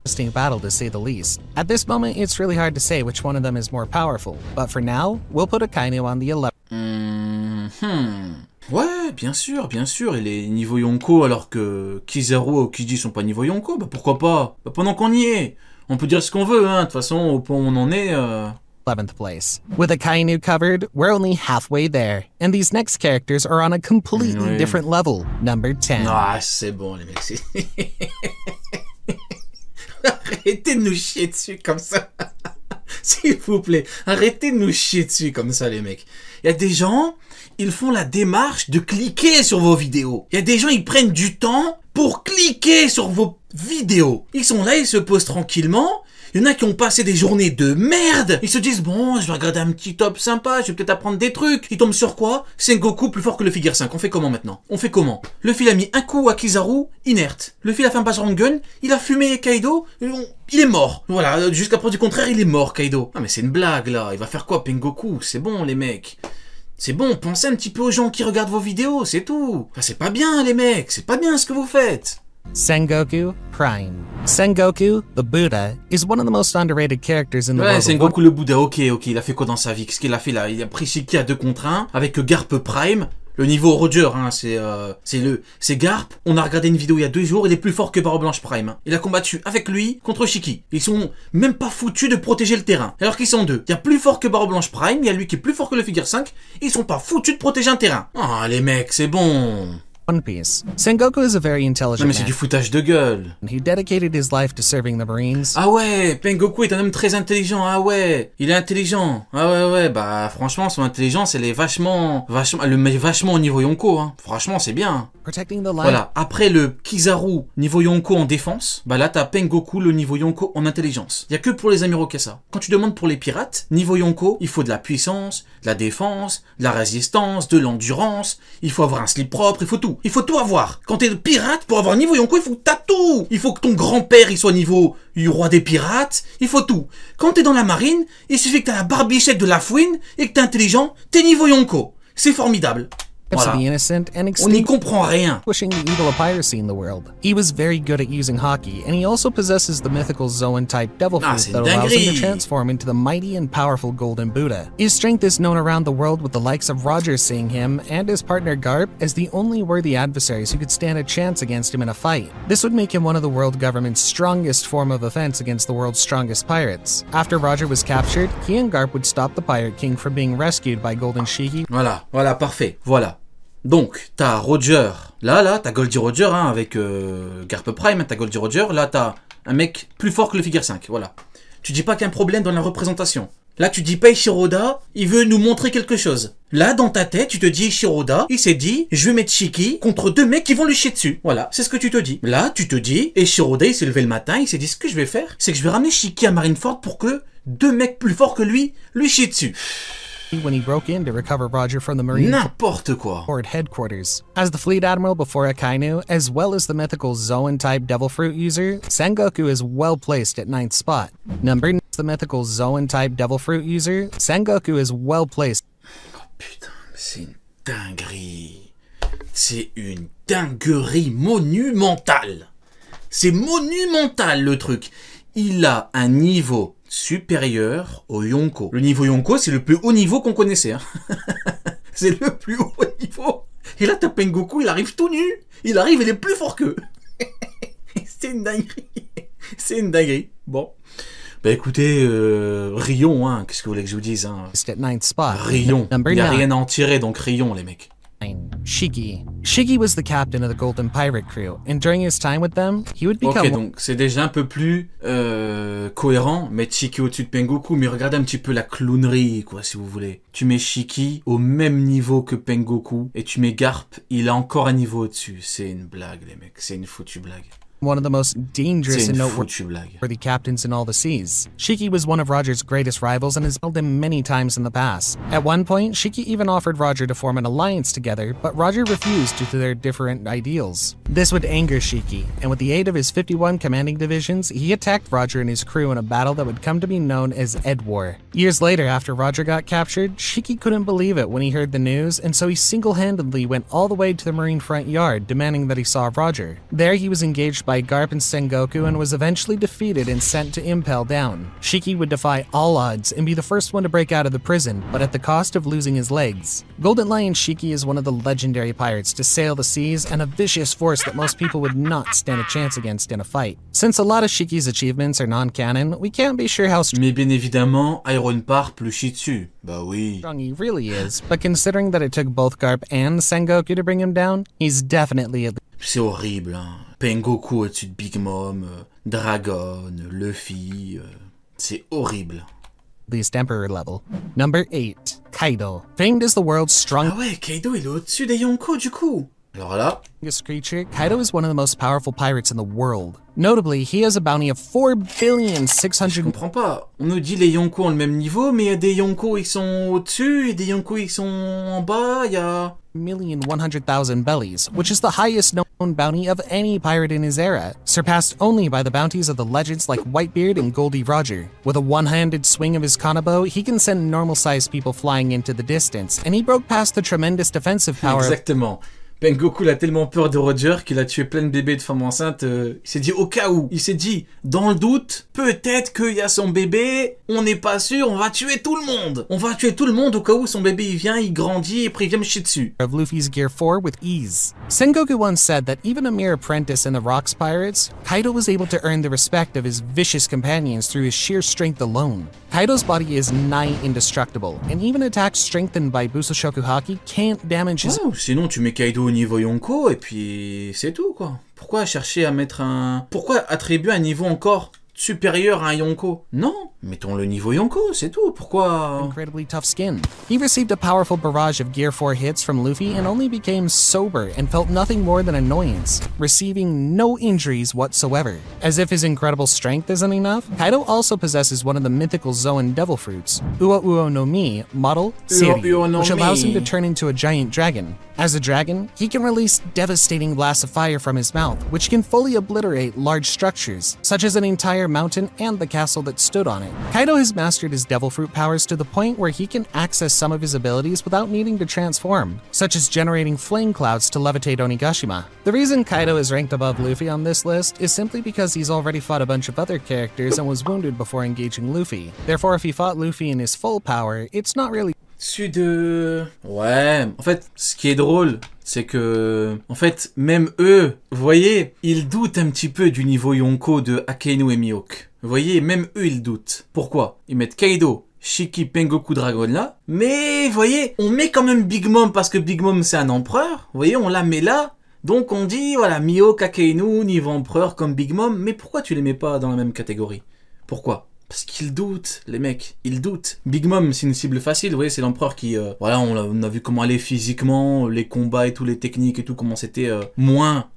interesting battle to say the least. At this moment, it's really hard to say which one of them is more powerful, but for now, we'll put Akainu on the 11th. Ouais, bien sûr, il est niveau Yonko alors que Kizaru et Okiji sont pas niveau Yonko, bah pourquoi pas? Bah pendant qu'on y est, on peut dire ce qu'on veut, hein, de toute façon, au point où on en est... 11th place. With Akainu covered, we're only halfway there, and these next characters are on a completely different level. Number 10. Ah, c'est bon les mecs, c'est... Arrêtez de nous chier dessus comme ça. S'il vous plaît, arrêtez de nous chier dessus comme ça les mecs. Il y a des gens, ils font la démarche de cliquer sur vos vidéos. Il y a des gens, ils prennent du temps pour cliquer sur vos vidéos. Ils sont là, ils se posent tranquillement. Il y en a qui ont passé des journées de merde. Ils se disent, bon, je vais regarder un petit top sympa, je vais peut-être apprendre des trucs. Ils tombent sur quoi? Sengoku plus fort que le Figure 5. On fait comment maintenant? On fait comment? Le fil a mis un coup à Kizaru, inerte. Le fil a fait un Bajaran Gun, il a fumé Kaido, il est mort. Voilà, jusqu'à preuve du contraire, il est mort, Kaido. Ah mais c'est une blague là, il va faire quoi Pengoku? C'est bon les mecs. C'est bon, pensez un petit peu aux gens qui regardent vos vidéos, c'est tout. Enfin, c'est pas bien les mecs, c'est pas bien ce que vous faites. Sengoku Prime. Sengoku, the Buddha, is one of the most underrated characters in the world. Ouais, Sengoku le Bouddha, ok, il a fait quoi dans sa vie? Qu'est-ce qu'il a fait là? Il a pris Shiki à 2 contre 1 avec Garp Prime. Le niveau Roger, hein, c'est Garp. On a regardé une vidéo il y a 2 jours, il est plus fort que Barreau Blanche Prime. Hein. Il a combattu avec lui contre Shiki. Ils sont même pas foutus de protéger le terrain. Alors qu'ils sont deux. Il y a plus fort que Barreau Blanche Prime, il y a lui qui est plus fort que le Figure 5. Ils sont pas foutus de protéger un terrain. Ah, les mecs, c'est bon. One Piece. Sengoku is a very intelligent non mais c'est du foutage de gueule. He dedicated his life to serving the Marines. Ah ouais, Pengoku est un homme très intelligent. Ah ouais, il est intelligent. Ah ouais, bah franchement son intelligence elle est vachement au niveau Yonko. Hein. Franchement c'est bien. Protecting the line. Voilà, après le Kizaru niveau Yonko en défense, bah là t'as Pengoku le niveau Yonko en intelligence. Il y a que pour les Amirokasa. Quand tu demandes pour les pirates, niveau Yonko, il faut de la puissance, de la défense, de la résistance, de l'endurance, il faut avoir un slip propre, il faut tout. Il faut tout avoir. Quand t'es pirate, pour avoir niveau Yonko, il faut que t'as tout. Il faut que ton grand-père, il soit niveau roi des pirates. Il faut tout. Quand t'es dans la marine, il suffit que t'as la barbichette de la fouine et que t'es intelligent, t'es niveau Yonko. C'est formidable. Voilà. On n'y comprend rien. Pushing the evil of piracy in the world. He was very good at using hockey, and he also possesses the mythical Zoan-type devil fruit that allows him to transform into the mighty and powerful Golden Buddha. His strength is known around the world, with the likes of Roger seeing him and his partner Garp as the only worthy adversaries who could stand a chance against him in a fight. This would make him one of the world government's strongest form of offense against the world's strongest pirates. After Roger was captured, he and Garp would stop the Pirate King from being rescued by Golden Shiki. Voilà, parfait, voilà. Donc, t'as Roger, là, t'as Goldie Roger, hein, avec Garp Prime, t'as Goldie Roger, là, t'as un mec plus fort que le Figure 5, voilà. Tu dis pas qu'il y a un problème dans la représentation. Là, tu dis pas Ishiroda, il veut nous montrer quelque chose. Là, dans ta tête, tu te dis Ishiroda, il s'est dit, je vais mettre Shiki contre 2 mecs qui vont lui chier dessus. Voilà, c'est ce que tu te dis. Là, tu te dis, Ishiroda, il s'est levé le matin, il s'est dit, ce que je vais faire, c'est que je vais ramener Shiki à Marineford pour que 2 mecs plus forts que lui chient dessus. When he broke in to recover Roger from the Marine N'importe quoi. headquarters. As the fleet admiral before Akainu, as well as the mythical Zoan-type devil fruit user, Sengoku is well placed at 9th spot. Number 9, the mythical Zoan-type devil fruit user, Sengoku is well placed. Oh putain, c'est une dinguerie. C'est une dinguerie monumentale. C'est monumental le truc. Il a un niveau supérieur au Yonko. Le niveau Yonko, c'est le plus haut niveau qu'on connaissait. Hein. C'est le plus haut niveau. Et là, t'as Pengoku, il arrive tout nu. Il arrive, il est plus fort qu'eux. C'est une dinguerie. C'est une dinguerie. Bon. Bah écoutez, rions, hein. Qu'est-ce que vous voulez que je vous dise, hein. Rions. Il n'y a rien à en tirer, donc rions, les mecs. Shiki. Shiki was the captain of the Golden Pirate crew, and during his time with them, he would become... Ok, donc c'est déjà un peu plus cohérent, mettre Shiki au-dessus de Pengoku, mais regardez un petit peu la clownerie, quoi, si vous voulez. Tu mets Shiki au même niveau que Pengoku, et tu mets Garp, il a encore un niveau au-dessus. C'est une blague, les mecs, c'est une foutue blague. One of the most dangerous and noteworthy captains in all the seas. Shiki was one of Roger's greatest rivals and has held him many times in the past. At one point, Shiki even offered Roger to form an alliance together, but Roger refused due to their different ideals. This would anger Shiki, and with the aid of his 51 commanding divisions, he attacked Roger and his crew in a battle that would come to be known as Ed War. Years later, after Roger got captured, Shiki couldn't believe it when he heard the news, and so he single-handedly went all the way to the Marine front yard, demanding that he saw Roger. There, he was engaged by by Garp and Sengoku and was eventually defeated and sent to Impel Down. Shiki would defy all odds and be the first one to break out of the prison, but at the cost of losing his legs. Golden Lion Shiki is one of the legendary pirates to sail the seas and a vicious force that most people would not stand a chance against in a fight. Since a lot of Shiki's achievements are non-canon, we can't be sure how Mais bien évidemment, Iron Park le chie dessus. Bah oui. strong he really is, but considering that it took both Garp and Sengoku to bring him down, he's definitely at C'est horrible, hein. Pengoku au-dessus de Big Mom, Dragon, Luffy, c'est horrible. least Emperor level. Number 8. Kaido. Famed as the world's strongest Ah ouais, Kaido il est au-dessus des Yonko du coup. Alors là, creature, Kaido is one of the most powerful pirates in the world. Notably, he has a bounty of 4,600,000,000. je comprends pas. On nous dit les Yonko ont le même niveau, mais il y a des Yonko ils sont au-dessus et des Yonko ils sont en bas, il y a... 1,100,000 bellies, which is the highest known bounty of any pirate in his era, surpassed only by the bounties of the legends like Whitebeard and Goldie Roger. With a one-handed swing of his kanabo, he can send normal-sized people flying into the distance, and he broke past the tremendous defensive power. Exactement. Pengoku il a tellement peur de Roger qu'il a tué plein de bébés de femmes enceintes. Il s'est dit au cas où. Il s'est dit, dans le doute, peut-être qu'il y a son bébé, on n'est pas sûr, on va tuer tout le monde. On va tuer tout le monde au cas où son bébé il vient, il grandit et après il vient me chier dessus. Of Luffy's Gear 4 with ease. Sengoku once said that even a mere apprentice in the Rocks Pirates, Kaido was able to earn the respect of his vicious companions through his sheer strength alone. Kaido's body is nigh indestructible, and even attacks strengthened by Busoshoku Haki can't damage his... Oh, sinon tu mets Kaido au niveau Yonko et puis c'est tout quoi. Pourquoi chercher à mettre un... Pourquoi attribuer un niveau encore supérieur à un Yonko? Non, mettons le niveau Yonko, c'est tout. Pourquoi... incredibly tough skin. He received a powerful barrage of Gear 4 hits from Luffy and only became sober and felt nothing more than annoyance, receiving no injuries whatsoever. As if his incredible strength isn't enough, Kaido also possesses one of the mythical Zoan devil fruits, Uo Uo no Mi, model Siri, Uo no which allows him to Mi. turn into a giant dragon. As a dragon, he can release devastating blasts of fire from his mouth, which can fully obliterate large structures, such as an entire mountain and the castle that stood on it. Kaido has mastered his devil fruit powers to the point where he can access some of his abilities without needing to transform, such as generating flame clouds to levitate Onigashima. The reason Kaido is ranked above Luffy on this list is simply because he's already fought a bunch of other characters and was wounded before engaging Luffy. Therefore, if he fought Luffy in his full power, it's not really Dessus de... Ouais, en fait, ce qui est drôle, c'est que... En fait, même eux, vous voyez, ils doutent un petit peu du niveau Yonko de Akainu et Mihawk. Vous voyez, même eux, ils doutent. Pourquoi? Ils mettent Kaido, Shiki, Pengoku, Dragon là. Mais, vous voyez, on met quand même Big Mom parce que Big Mom, c'est un empereur. Vous voyez, on la met là. Donc, on dit, voilà, Mihawk, Akainu, niveau empereur comme Big Mom. Mais pourquoi tu les mets pas dans la même catégorie? Pourquoi? Parce qu'ils doutent, les mecs, ils doutent. Big Mom, c'est une cible facile, vous voyez, c'est l'empereur qui... voilà, on a vu comment aller physiquement, les combats et toutes les techniques et tout, comment c'était moins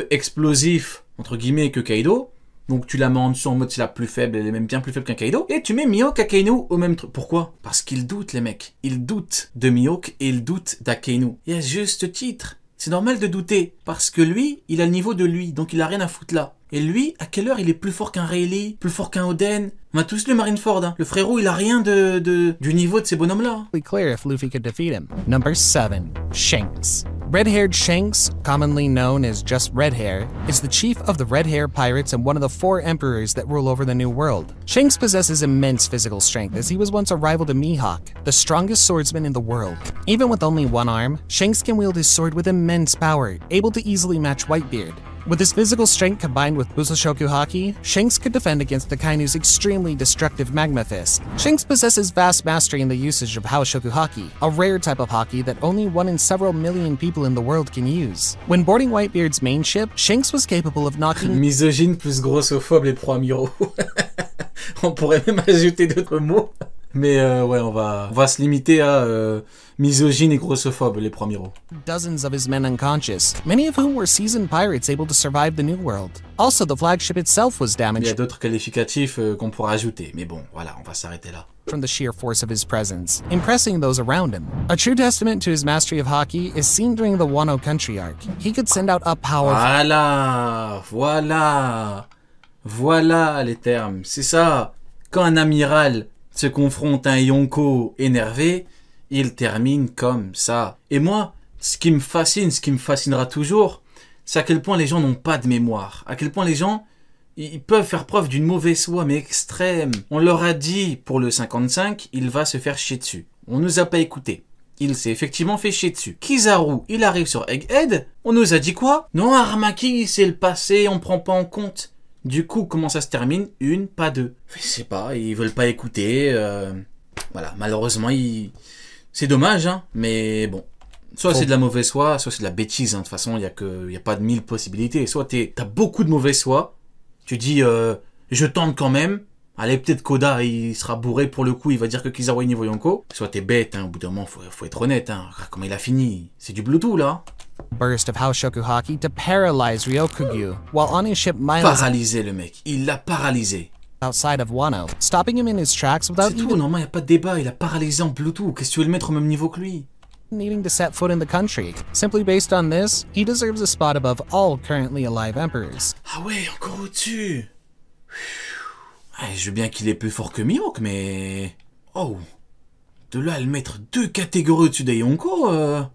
explosif, entre guillemets, que Kaido. Donc tu la mets en dessous en mode c'est la plus faible, elle est même bien plus faible qu'un Kaido. Et tu mets Mihawk, Akainu au même truc. Pourquoi? Parce qu'ils doutent, les mecs. Ils doutent de Mihawk et ils doutent d'Akainu. Et à juste titre. C'est normal de douter, parce que lui, il a le niveau de lui, donc il a rien à foutre là. Et lui, à quelle heure il est plus fort qu'un Rayleigh, plus fort qu'un Oden? On a tous lu Marineford, hein. Le frérot, il a rien du niveau de ces bonhommes-là. clear if Luffy could defeat him. Number 7. Shanks. Red-haired Shanks, commonly known as just Red Hair, is the chief of the Red Hair Pirates and one of the 4 emperors that rule over the New World. Shanks possesses immense physical strength as he was once a rival to Mihawk, the strongest swordsman in the world. Even with only one arm, Shanks can wield his sword with immense power, able to easily match Whitebeard. With his physical strength combined with Busoshoku Haki, Shanks could defend against the Kainu's extremely destructive Magma Fist. Shanks possesses vast mastery in the usage of Haoshoku Haki, a rare type of Haki that only one in several million people in the world can use. When boarding Whitebeard's main ship, Shanks was capable of knocking... Misogyne plus grossophobe les pro-amiraux. On pourrait même ajouter d'autres mots. Mais ouais, on va se limiter à misogyne et grossophobe, les pro-amiraux. Dozens of his men unconscious, many of whom were seasoned pirates able to survive the New World. Also, the flagship itself was Il y a damaged d'autres qualificatifs qu'on pourra ajouter, mais bon, voilà, on va s'arrêter là. from the sheer force of his presence, impressing those around him. A true testament to his mastery of Haki is seen during the Wano Country arc. He could send out a powerful... Voilà les termes, c'est ça. Quand un amiral se confronte à un Yonko énervé, il termine comme ça. Et moi, ce qui me fascinera toujours, c'est à quel point les gens n'ont pas de mémoire. À quel point les gens, ils peuvent faire preuve d'une mauvaise foi, mais extrême. On leur a dit, pour le 55, il va se faire chier dessus. On nous a pas écouté. Il s'est effectivement fait chier dessus. Kizaru, il arrive sur Egghead. On nous a dit quoi? Non, Aramaki, c'est le passé, on prend pas en compte. Du coup, comment ça se termine? Une, pas deux. Je sais pas, ils veulent pas écouter. Voilà, malheureusement, c'est dommage, hein, mais bon. Soit c'est de la mauvaise foi, soit c'est de la bêtise. Hein. De toute façon, il y a pas de 1000 possibilités. Soit t'as beaucoup de mauvaise foi, tu dis je tente quand même. Allez, peut-être Koda, il sera bourré pour le coup, il va dire que Kizaru est niveau Yonko. Soit t'es bête, hein, au bout d'un moment, faut être honnête. Hein. Comment il a fini? C'est du Bluetooth, là. Burst of Haoshoku Haki to paralyze Ryokugyu, while on his ship miles paralysé, le mec. Il l'a paralysé. Outside of Wano, stopping him in his tracks without c'est tout, normalement, il n'y a pas de débat. Il a paralysé en Bluetooth. Qu'est-ce que tu veux le mettre au même niveau que lui? Needing to set foot in the country. Simply based on this, he deserves a spot above all currently alive emperors. Ah ouais, encore au-dessus. Je veux bien qu'il est plus fort que Mihawk, mais... Oh. De là à le mettre 2 catégories au-dessus des Yonko,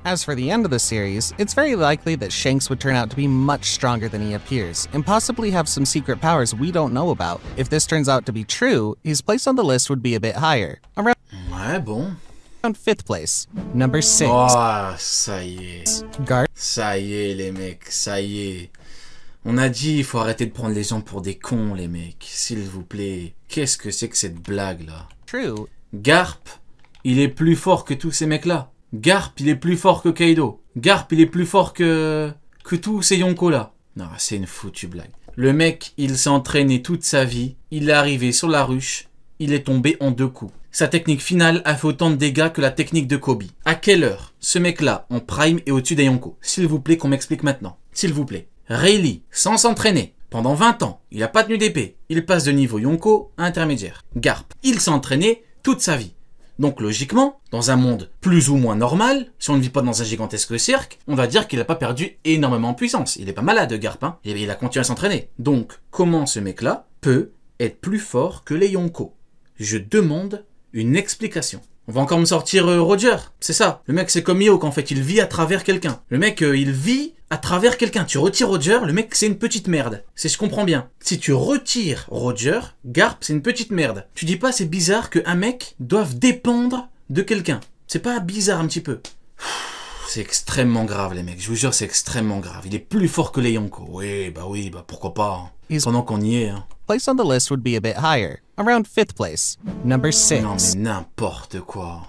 As for the end of the series, it's very likely that Shanks would turn out to be much stronger than he appears, and possibly have some secret powers we don't know about. If this turns out to be true, his place on the list would be a bit higher. Ouais, bon. Around 5th place. Number 6. Oh, ça y est. Garp. Ça y est, les mecs, ça y est. On a dit, il faut arrêter de prendre les gens pour des cons, les mecs. S'il vous plaît. Qu'est-ce que c'est que cette blague-là? True. Garp, il est plus fort que tous ces mecs-là. Garp, il est plus fort que Kaido. Garp, il est plus fort que tous ces Yonko-là. Non, c'est une foutue blague. Le mec, il s'est entraîné toute sa vie. Il est arrivé sur la ruche. Il est tombé en 2 coups. Sa technique finale a fait autant de dégâts que la technique de Kobe. À quelle heure ce mec-là, en prime, est au-dessus des Yonko? S'il vous plaît, qu'on m'explique maintenant. S'il vous plaît. Rayleigh, sans s'entraîner, pendant 20 ans, il n'a pas tenu d'épée. Il passe de niveau Yonko à intermédiaire. Garp, il s'est entraîné toute sa vie. Donc logiquement, dans un monde plus ou moins normal, si on ne vit pas dans un gigantesque cirque, on va dire qu'il n'a pas perdu énormément en puissance. Il est pas malade, Garp, hein. Il a continué à s'entraîner. Donc, comment ce mec-là peut être plus fort que les Yonko? Je demande une explication. On va encore me sortir Roger, c'est ça. Le mec, c'est comme Mihawk, en fait, il vit à travers quelqu'un. Le mec, il vit à travers quelqu'un. Tu retires Roger, le mec, c'est une petite merde. Je comprends bien. Si tu retires Roger, Garp, c'est une petite merde. Tu dis pas, c'est bizarre qu'un mec doive dépendre de quelqu'un. C'est pas bizarre un petit peu? C'est extrêmement grave, les mecs. Je vous jure, c'est extrêmement grave. Il est plus fort que les Yonko. Oui, bah pourquoi pas. Pendant qu'on y est, hein. Place on the list would be a bit higher, around 5th place. Number 6. Non mais n'importe quoi.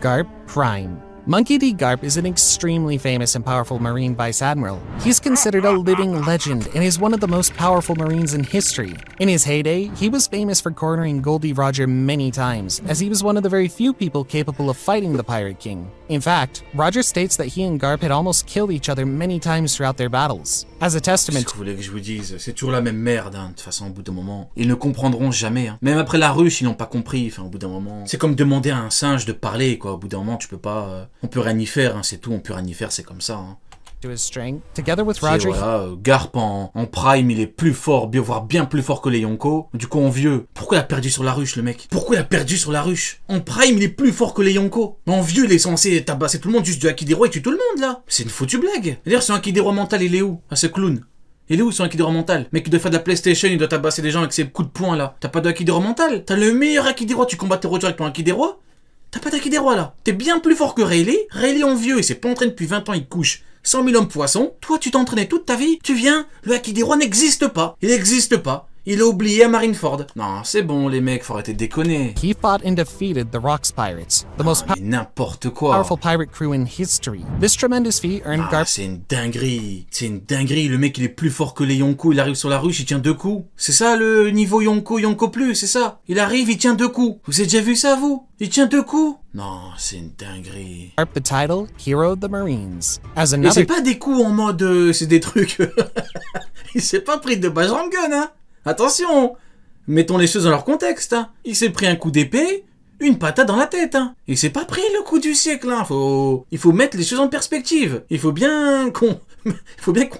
Garp Prime. Monkey D. Garp is an extremely famous and powerful Marine Vice Admiral. He's considered a living legend and is one of the most powerful Marines in history. In his heyday, he was famous for cornering Goldie Roger many times, as he was one of the very few people capable of fighting the Pirate King. In fact, Roger states that he and Garp had almost killed each other many times throughout their battles. As a testament... Qu'est-ce que vous voulez que je vous dise? C'est toujours la même merde, hein, de toute façon, au bout d'un moment. Ils ne comprendront jamais, hein. Même après la ruche, ils n'ont pas compris, enfin, au bout d'un moment. C'est comme demander à un singe de parler, quoi. Au bout d'un moment, tu peux pas... On peut rien y faire, hein, c'est tout, on peut rien y faire, c'est comme ça, hein. To his strength, together with Roger... Voilà, Garp en prime, il est plus fort, voire bien plus fort que les Yonko. Du coup, en vieux, pourquoi il a perdu sur la ruche, le mec? Pourquoi il a perdu sur la ruche? En prime, il est plus fort que les Yonko. En vieux, il est censé tabasser tout le monde, juste du Hakidero, il tue tout le monde, là. C'est une foutue blague. D'ailleurs, son Hakidero mental, il est où? Ah, ce clown. Il est où son Hakidero mental? Mec, il doit faire de la PlayStation, il doit tabasser des gens avec ses coups de poing, là. T'as pas de Hakidero mental? T'as le meilleur Hakidero, tu combats tes Roger avec ton Hakidero? T'as pas d'Akidero, là. T'es bien plus fort que Rayleigh. Rayleigh en vieux, il s'est pas entraîné depuis 20 ans, il couche 100 000 hommes poissons. Toi, tu t'entraînais toute ta vie. Tu viens, le Hakidero n'existe pas. Il n'existe pas. Il a oublié à Marineford. Non, c'est bon, les mecs, faut arrêter de déconner. He fought and defeated the Rocks Pirates, the most n'importe quoi. powerful pirate crew in history. This tremendous feat earned Garp... C'est une dinguerie. C'est une dinguerie. Le mec, il est plus fort que les Yonko. Il arrive sur la ruche, il tient 2 coups. C'est ça, le niveau Yonko plus, c'est ça. Il arrive, il tient 2 coups. Vous avez déjà vu ça, vous? Il tient 2 coups? Non, c'est une dinguerie. Garp the title, Hero of the Marines. As Et another... c'est pas des coups en mode... c'est des trucs... il s'est pas pris de Bajrang Gun, hein. Attention, mettons les choses dans leur contexte, hein. Il s'est pris un coup d'épée, une patate dans la tête, hein. Il s'est pas pris le coup du siècle, hein. Il faut mettre les choses en perspective. Il faut bien qu'on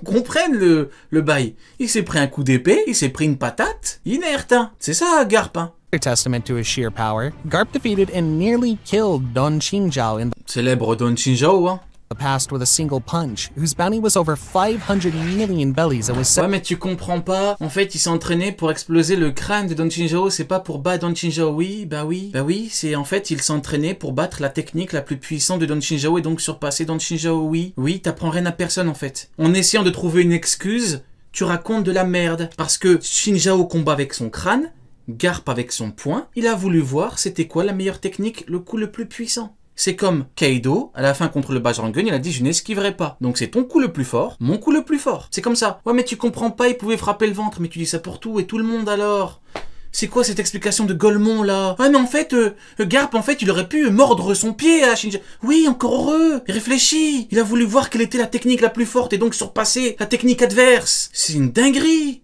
comprenne le bail. Il s'est pris un coup d'épée, il s'est pris une patate, inerte, hein. C'est ça, Garp, hein. Testament to his sheer power, Garp defeated and nearly killed Don Qingzhao in Célèbre Don Qingzhao, hein. the past with a single punch, whose bounty was over 500 million bellies and was Ouais, mais tu comprends pas. En fait, il s'est entraîné pour exploser le crâne de Don Chinzhao. C'est pas pour battre Don Chinzhao. Oui, bah oui. C'est en fait, il s'est entraîné pour battre la technique la plus puissante de Don Chinzhao et donc surpasser Don Chinzhao. Oui, t'apprends rien à personne en fait. En essayant de trouver une excuse, tu racontes de la merde. Parce que Chinzhao combat avec son crâne, Garp avec son poing. Il a voulu voir c'était quoi la meilleure technique, le coup le plus puissant. C'est comme Kaido, à la fin contre le Bajrangun, il a dit je n'esquiverai pas. Donc c'est ton coup le plus fort, mon coup le plus fort. C'est comme ça. Ouais mais tu comprends pas, il pouvait frapper le ventre, mais tu dis ça pour tout et tout le monde alors. C'est quoi cette explication de Golemon là? Ah mais en fait, Garp en fait il aurait pu mordre son pied à Shinja. Oui, encore heureux. Il réfléchit. Il a voulu voir quelle était la technique la plus forte et donc surpasser la technique adverse. C'est une dinguerie.